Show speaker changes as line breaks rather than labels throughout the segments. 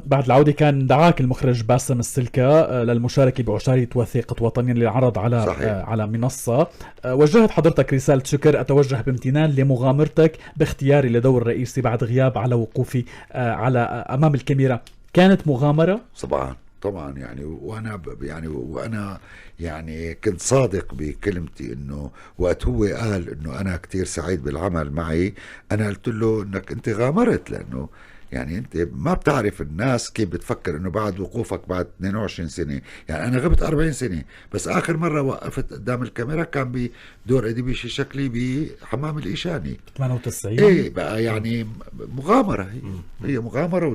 بعد العودة كان دعاك المخرج باسم السلكة للمشاركة بعشارية وثيقة وطنيا للعرض على على منصة. وجهت حضرتك رسالة شكر أتوجه بامتنان لمغامرتك باختياري لدور رئيسي بعد غياب على وقوفي على أمام الكاميرا. كانت مغامرة؟
طبعا يعني وانا يعني كنت صادق بكلمتي، انه وقت هو قال انه انا كتير سعيد بالعمل معي، انا قلت له انك انت غامرت، لانه يعني انت ما بتعرف الناس كيف بتفكر انه بعد وقوفك بعد 22 سنة، يعني انا غبت 40 سنة، بس اخر مرة وقفت قدام الكاميرا كان بدور اديبي شكلي بحمام الإيشاني
98.
ايه بقى يعني مغامرة، هي مغامرة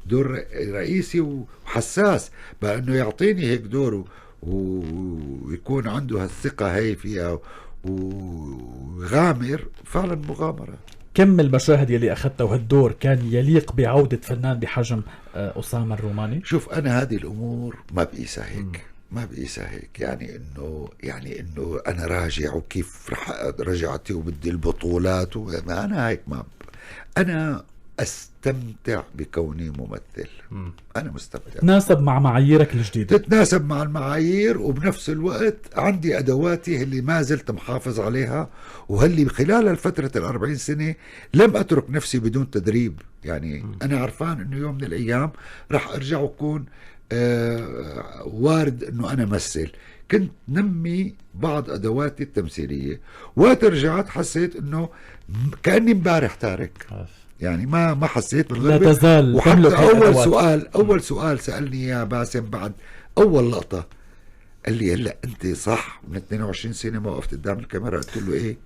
دور رئيسي وحساس، بقى انه يعطيني هيك دور ويكون عنده هالثقة هي فيها وغامر، فعلا مغامرة.
كم المشاهد يلي أخذتها وهالدور كان يليق بعودة فنان بحجم أسامة الروماني؟
شوف أنا هذه الأمور ما بقيسها هيك يعني إنه أنا راجع وكيف رجعت وبدي البطولات وما أنا هيك، ما أنا أستمتع بكوني ممثل. أنا مستمتع،
تتناسب مع معاييرك الجديدة،
تتناسب مع المعايير، وبنفس الوقت عندي أدواتي اللي ما زلت محافظ عليها، وهاللي خلال الفترة 40 سنة لم أترك نفسي بدون تدريب. يعني أنا عرفان أنه يوم من الأيام رح أرجع وكون وارد أنه أنا مثل. كنت نمي بعض أدواتي التمثيلية، وترجعت حسيت أنه كأني مبارح تارك، يعني ما حسيت بالغربة.
لا تزال.
وحتى أول سؤال سألني يا باسم بعد أول لقطة، قال لي هلا أنت صح من 22 سنة ما وقفت قدام الكاميرا؟ قلت له إيه؟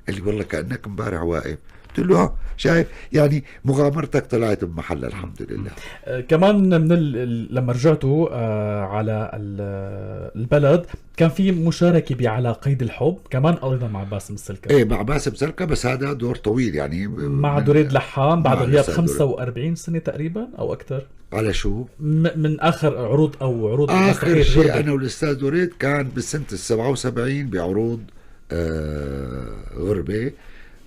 قال لي والله كأنك مبارح واقف. قلت له شايف، يعني مغامرتك طلعت بمحلها الحمد لله.
كمان لما رجعتوا على البلد كان في مشاركة بعلى قيد الحب كمان أيضا مع باسم السلكة.
ايه مع باسم سلكة، بس هذا دور طويل يعني
مع دريد لحام بعد غياب 45 سنة تقريبا أو أكثر.
على شو؟
من آخر عروض
آخر شيء أنا والأستاذ دريد كان بالسنة 77 بعروض غربة.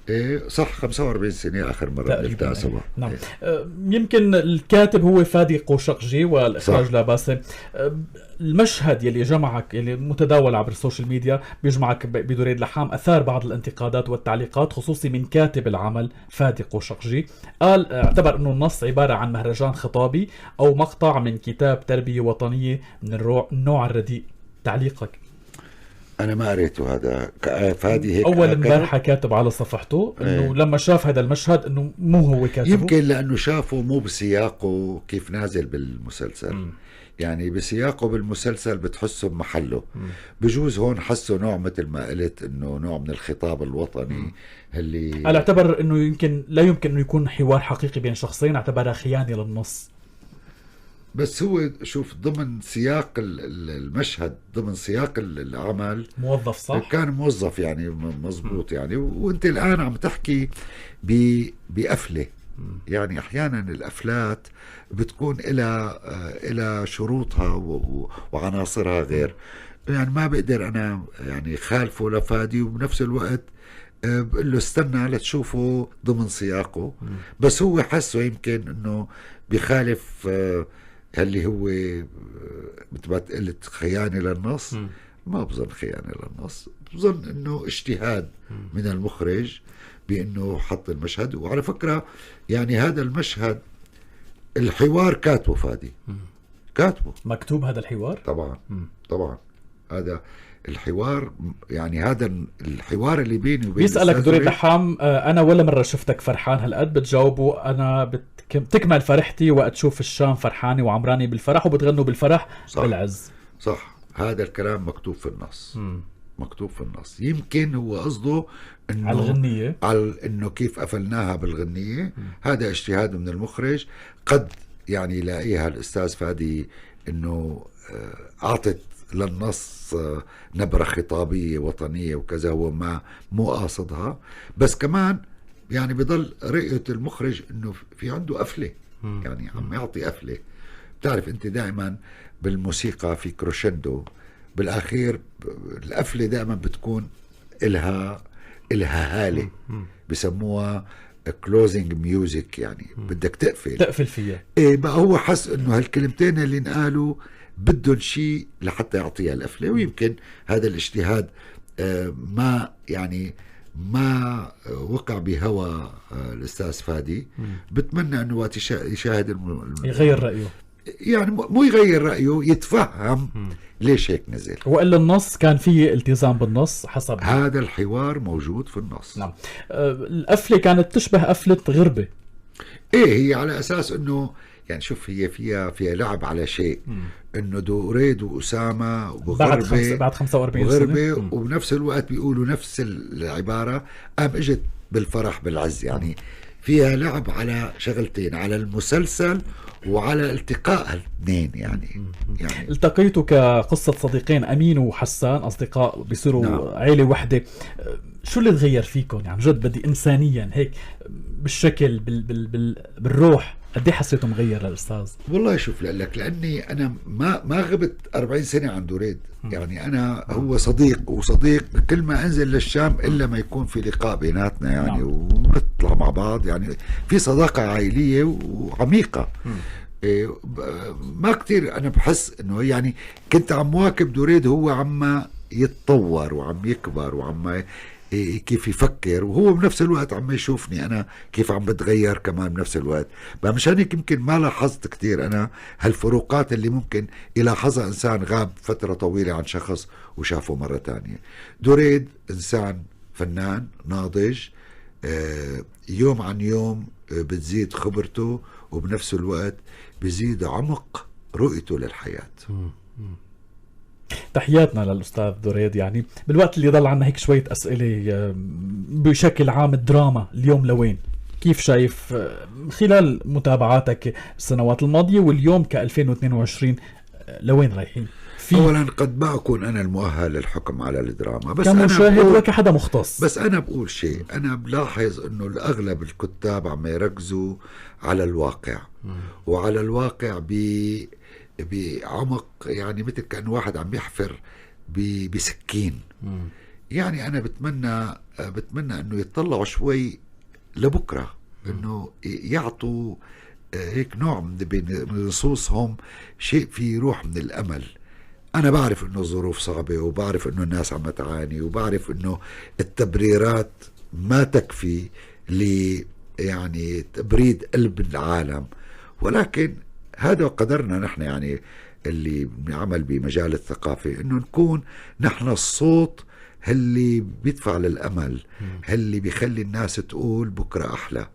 إيه صح، 45 سنة آخر مرة نلتقى سوا.
نعم. يمكن الكاتب هو فادي قوشقجي والإخراج لباسم. المشهد يلي جمعك يلي متداول عبر السوشيال ميديا بيجمعك بدريد لحام أثار بعض الانتقادات والتعليقات خصوصي من كاتب العمل فادي قوشقجي. قال اعتبر أنه النص عبارة عن مهرجان خطابي أو مقطع من كتاب تربية وطنية من النوع الرديء. تعليقك؟
أنا ما قريته هذا. فادي هيك
أول امبارحة كاتب على صفحته إنه لما شاف هذا المشهد إنه مو هو كاتبه،
يمكن لأنه شافه مو بسياقه كيف نازل بالمسلسل. يعني بسياقه بالمسلسل بتحسه بمحله. بجوز هون حسه نوع مثل ما قلت إنه نوع من الخطاب الوطني اللي
أنا اعتبر إنه لا يمكن إنه يكون حوار حقيقي بين شخصين، اعتبرها خيانة للنص.
بس هو شوف ضمن سياق المشهد، ضمن سياق العمل
موظف صح؟
كان موظف يعني مزبوط يعني. وانت الآن عم تحكي بقفلة، يعني أحيانا الأفلات بتكون إلى شروطها وعناصرها غير. يعني ما بقدر أنا يعني خالفه لفادي، وبنفس الوقت بقول له استنى لتشوفه ضمن سياقه. بس هو حسه يمكن إنه بخالف اللي هو مثل ما قلت خيانة للنص. ما بظن خيانة للنص، بظن انه اجتهاد من المخرج بانه حط المشهد. وعلى فكرة يعني هذا المشهد الحوار كاتبه فادي، كاتبه
مكتوب هذا الحوار
طبعا هذا الحوار، يعني هذا الحوار اللي بيني وبين
بيسألك دريد لحام أنا ولا مرة شفتك فرحان هالقد؟ بتجاوبه أنا تكمل فرحتي وقت شوف الشام فرحاني وعمراني بالفرح وبتغنوا بالفرح
صح.
بالعز.
صح، هذا الكلام مكتوب في النص. مكتوب في النص. يمكن هو قصده انه
على الغنية،
على انه كيف قفلناها بالغنية. هذا اجتهاد من المخرج. قد يعني يلاقيها الأستاذ فادي انه اعطت للنص نبرة خطابية وطنية وكذا، هو مو قاصدها. بس كمان يعني بضل رؤية المخرج انه في عنده قفلة، يعني عم يعطي قفلة. بتعرف انت دائما بالموسيقى في كروشندو بالاخير، القفلة دائما بتكون إلها هالة بسموها كلوزنج ميوزك، يعني بدك
تقفل فيها.
ايه بقى هو حس انه هالكلمتين اللي انقالوا بدهم شيء لحتى يعطيها القفله، ويمكن هذا الاجتهاد ما يعني ما وقع بهوى الاستاذ فادي. بتمنى انه وقت يشاهد
يغير رايه،
يعني مو يغير رايه، يتفهم ليش هيك نزل.
والا النص كان فيه التزام بالنص حسب
هذا الحوار موجود في النص.
نعم. القفله كانت تشبه قفله غربه.
ايه هي على اساس انه يعني شوف هي فيها لعب على شيء، انه دوريد واسامه وغربه
بعد 45
سنه وبنفس الوقت بيقولوا نفس العباره، قام اجت بالفرح بالعز. يعني فيها لعب على شغلتين، على المسلسل وعلى التقاء الاثنين. يعني
التقيتوا كقصه صديقين، امين وحسان، اصدقاء بيصيروا نعم. عيله وحده. شو اللي تغير فيكم يعني جد بدي انسانيا هيك بالشكل بالروح؟ قد ايه حسيته مغير للاستاذ؟
والله شوف لك، لاني انا ما غبت 40 سنه عن دوريد. يعني انا هو صديق، وصديق كل ما انزل للشام الا ما يكون في لقاء بيناتنا يعني ونطلع مع بعض، يعني في صداقه عائليه وعميقه. ما كتير انا بحس انه يعني كنت عم واكب دوريد، هو عم يتطور وعم يكبر وعم كيف يفكر، وهو بنفس الوقت عم يشوفني أنا كيف عم بتغير كمان بنفس الوقت. مشان هيك يمكن ما لاحظت كتير أنا هالفروقات اللي ممكن يلاحظها إنسان غاب فترة طويلة عن شخص وشافه مرة تانية. دوريد إنسان فنان ناضج، يوم عن يوم بتزيد خبرته، وبنفس الوقت بزيد عمق رؤيته للحياة.
تحياتنا للأستاذ دوريد. يعني بالوقت اللي ضل عنا هيك شوية أسئلة بشكل عام، الدراما اليوم لوين؟ كيف شايف خلال متابعاتك السنوات الماضية واليوم ك2022 لوين رايحين؟
أولا قد ما أكون أنا المؤهل للحكم على الدراما، بس
كمشاهد وكحدا مختص.
بس أنا بقول شيء، أنا بلاحظ أنه الأغلب الكتاب عم يركزوا على الواقع، وعلى الواقع بعمق، يعني مثل كأن واحد عم يحفر بسكين. يعني أنا بتمنى أنه يطلعوا شوي لبكرة، أنه يعطوا هيك نوع من نصوصهم شيء فيه روح من الأمل. أنا بعرف أنه الظروف صعبة، وبعرف أنه الناس عم تعاني، وبعرف أنه التبريرات ما تكفي يعني تبريد قلب العالم، ولكن هذا قدرنا نحن يعني اللي بنعمل بمجال الثقافة، انه نكون نحن الصوت اللي بيدفع للأمل، اللي بيخلي الناس تقول بكرة أحلى.